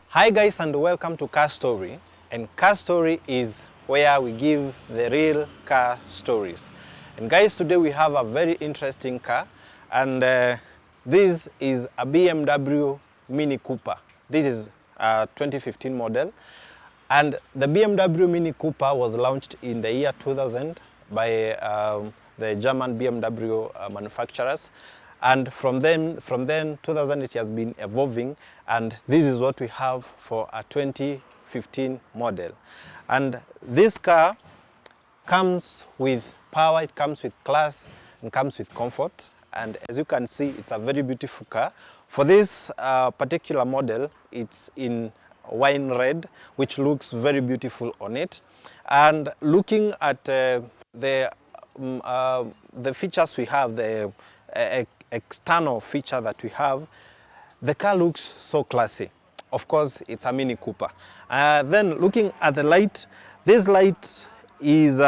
Hi guys, and welcome to Car Story. And Car Story is where we give the real car stories. And guys, today we have a very interesting car, and this is a BMW Mini Cooper. This is a 2015 model, and the BMW Mini Cooper was launched in the year 2000 by the German BMW manufacturers. And from then 2000, it has been evolving, and this is what we have for a 2015 model. And this car comes with power, it comes with class, and comes with comfort. And as you can see, it's a very beautiful car. For this particular model, it's in wine red, which looks very beautiful on it. And looking at the features we have, the external feature that we have, the car looks so classy. Of course, it's a Mini Cooper. Then looking at the light, this light is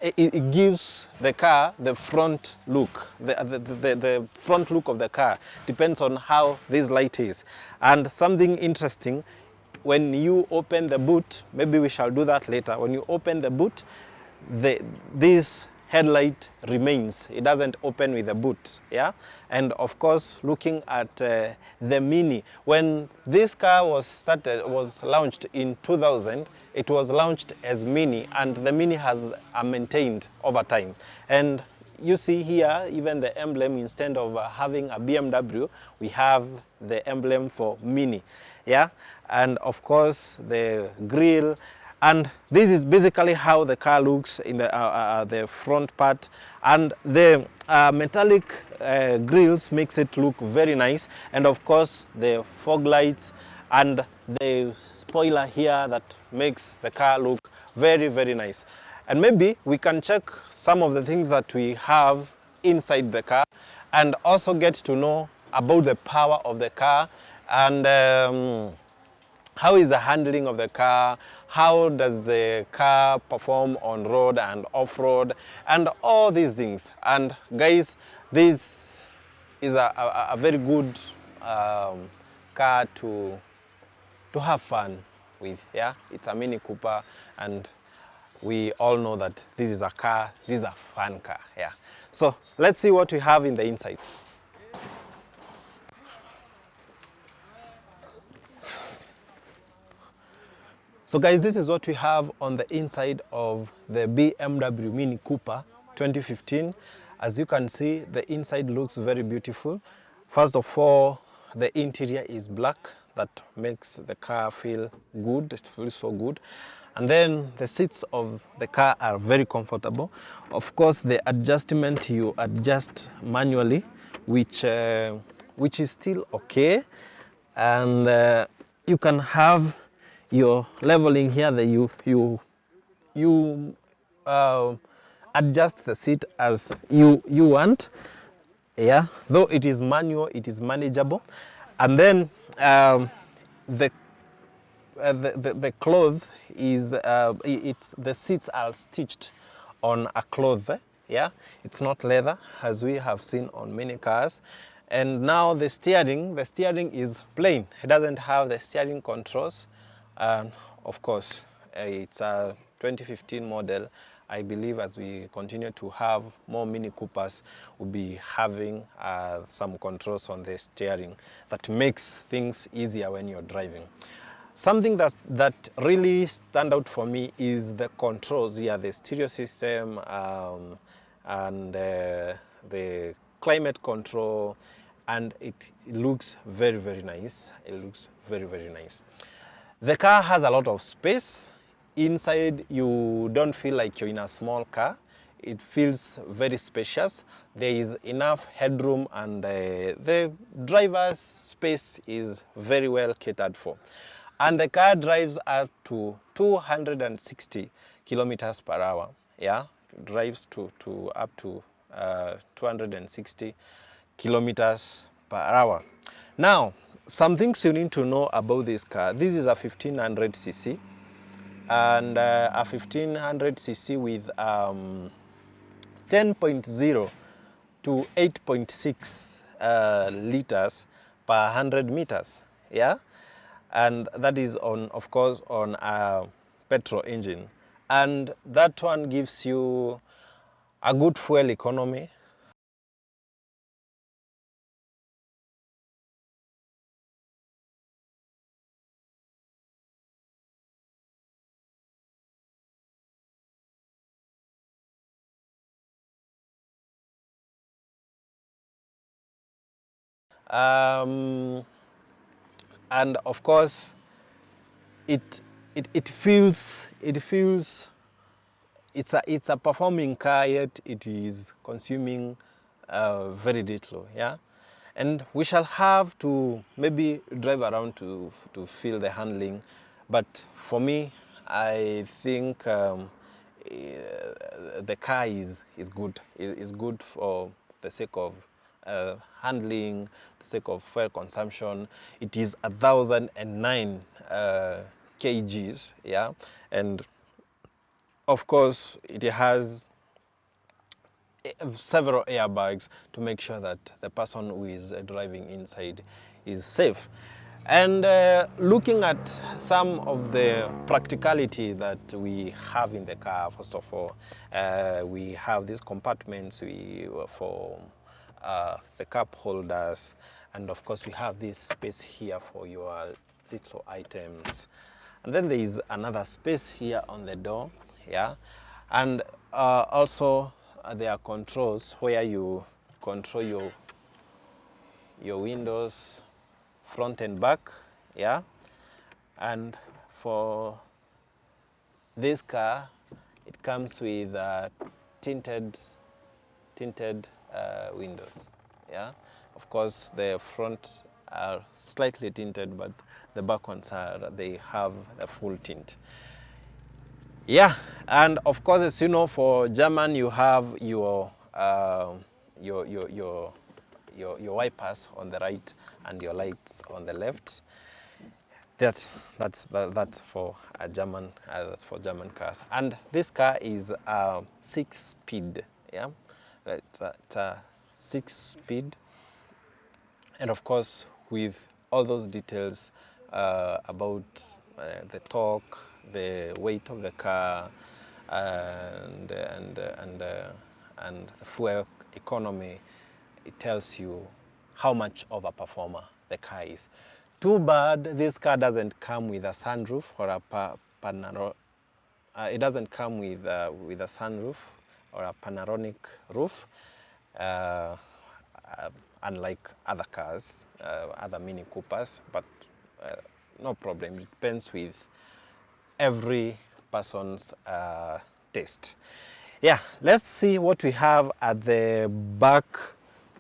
it gives the car the front look. The front look of the car depends on how this light is. And something interesting, when you open the boot, maybe we shall do that later. When you open the boot, this headlight remains. It doesn't open with the boot. Yeah. And of course, looking at the Mini, when this car was launched in 2000, it was launched as Mini, and the Mini has maintained over time. And you see here, even the emblem, instead of having a BMW, we have the emblem for Mini. Yeah. And of course, the grille. And this is basically how the car looks in the front part. And the metallic grills makes it look very nice. And of course, the fog lights and the spoiler here that makes the car look very, very nice. And maybe we can check some of the things that we have inside the car, and also get to know about the power of the car, and how is the handling of the car, how does the car perform on road and off-road, and all these things. And guys, this is a very good car to have fun with. Yeah, it's a Mini Cooper, and we all know that this is a fun car. Yeah, so let's see what we have in the inside. So guys, this is what we have on the inside of the BMW Mini Cooper 2015. As you can see, the inside looks very beautiful. First of all, the interior is black. That makes the car feel good. It feels so good. And then the seats of the car are very comfortable. Of course, the adjustment, you adjust manually, which is still okay. And you can have your leveling here, that you adjust the seat as you want. Yeah, though it is manual, it is manageable. And then the cloth is the seats are stitched on a cloth. Yeah, it's not leather as we have seen on many cars. And now the steering is plain. It doesn't have the steering controls. And of course, it's a 2015 model. I believe as we continue to have more Mini Coopers, we'll be having some controls on the steering that makes things easier when you're driving. Something that really stand out for me is the controls here, the stereo system, and the climate control, and it looks very, very nice. It looks very, very nice. The car has a lot of space. Inside, you don't feel like you're in a small car. It feels very spacious. There is enough headroom, and the driver's space is very well catered for. And the car drives up to 260 kilometers per hour. Yeah, it drives to up to 260 kilometers per hour. Now, some things you need to know about this car. This is a 1500cc, and a 1500cc with 10.0 to 8.6 liters per 100 meters. Yeah, and that is on, of course, on a petrol engine, and that one gives you a good fuel economy. Um, and of course, it feels it's a performing car, yet it is consuming very little. Yeah, and we shall have to maybe drive around to feel the handling, but for me, I think the car is good. Is good for the sake of handling, the sake of fuel consumption. It is 1,009 kgs, yeah, and of course it has several airbags to make sure that the person who is driving inside is safe. And looking at some of the practicality that we have in the car, first of all, we have these compartments for the cup holders, and of course we have this space here for your little items. And then there is another space here on the door, yeah, and also there are controls where you control your windows front and back, yeah. And for this car, it comes with tinted windows, yeah. Of course, the front are slightly tinted, but the back ones they have a full tint. Yeah, and of course, as you know, for German, you have your wipers on the right and your lights on the left. That's for a German. That's for German cars. And this car is 6-speed. Yeah, it's a 6-speed, and of course, with all those details about the torque, the weight of the car, and the fuel economy, it tells you how much of a performer the car is. Too bad this car doesn't come with a sunroof or a it doesn't come with a sunroof or a panoramic roof, unlike other cars, other Mini Coopers, but no problem. It depends with every person's taste. Yeah, let's see what we have at the back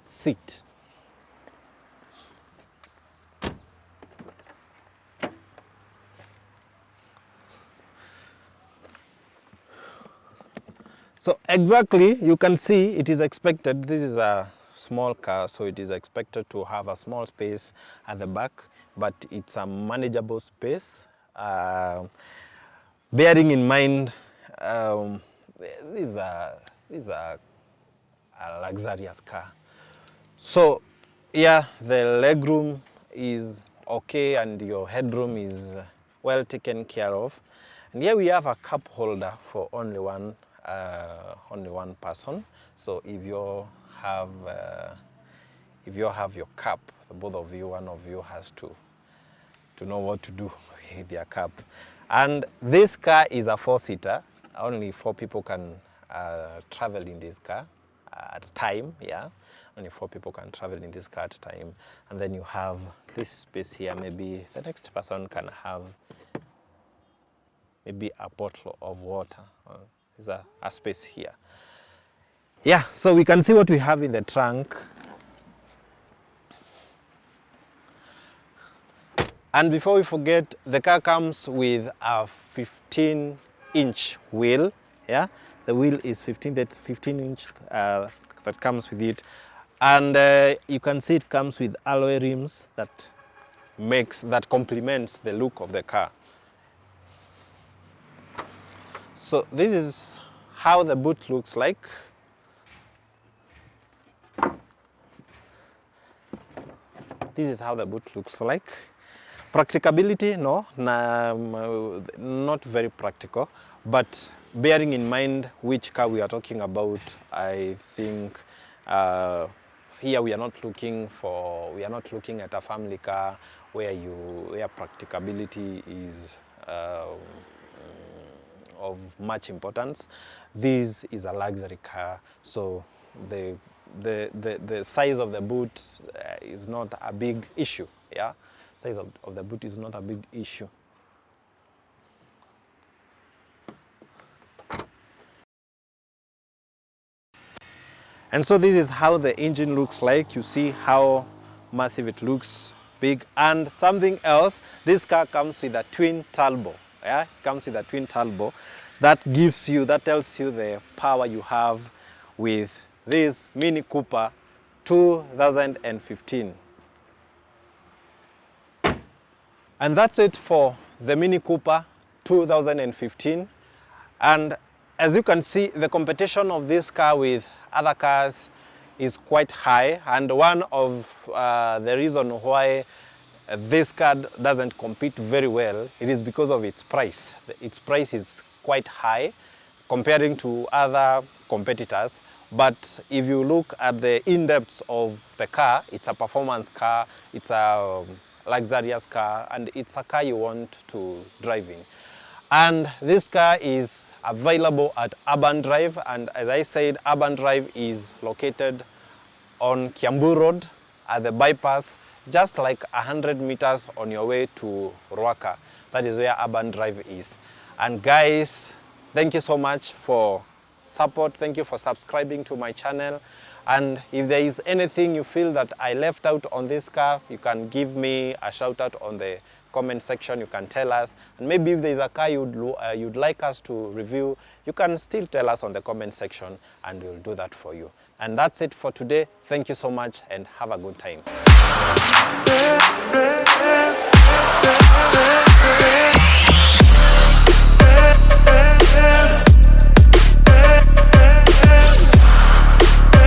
seat. So exactly, you can see it is expected, this is a small car, so it is expected to have a small space at the back, but it's a manageable space. Bearing in mind, this is a luxurious car. So yeah, the legroom is okay and your headroom is well taken care of. And here we have a cup holder for only one person. So if you have your cup, the both of you, one of you has to know what to do with your cup. And this car is a 4-seater. Only 4 people can travel in this car at a time, yeah. Only 4 people can travel in this car at a time. And then you have this space here. Maybe the next person can have maybe a bottle of water. There's a space here. Yeah, so we can see what we have in the trunk. And before we forget, the car comes with a 15-inch wheel. Yeah, the wheel is 15-inch that comes with it, and you can see it comes with alloy rims that complements the look of the car. So this is how the boot looks like. This is how the boot looks like. Practicability, no, not very practical, but bearing in mind which car we are talking about, I think here we are not looking at a family car where practicability is of much importance. This is a luxury car, so the size of the boot is not a big issue. Yeah, size of the boot is not a big issue. And so this is how the engine looks like. You see how massive it looks, big. And something else, this car comes with a twin turbo. Yeah, it comes with a twin turbo. That tells you the power you have with this Mini Cooper 2015. And that's it for the Mini Cooper 2015. And as you can see, the competition of this car with other cars is quite high. And one of the reasons why this car doesn't compete very well, it is because of its price. Its price is quite high comparing to other competitors. But if you look at the in-depth of the car, it's a performance car, it's a luxurious car, and it's a car you want to drive in. And this car is available at Urban Drive, and as I said, Urban Drive is located on Kiambu Road at the bypass, just like 100 meters on your way to Ruaka. That is where Urban Drive is. And guys, thank you so much for support. Thank you for subscribing to my channel. And if there is anything you feel that I left out on this car, you can give me a shout out on the comment section. You can tell us, and maybe if there is a car you'd like us to review, you can still tell us on the comment section and we'll do that for you. And that's it for today. Thank you so much and have a good time.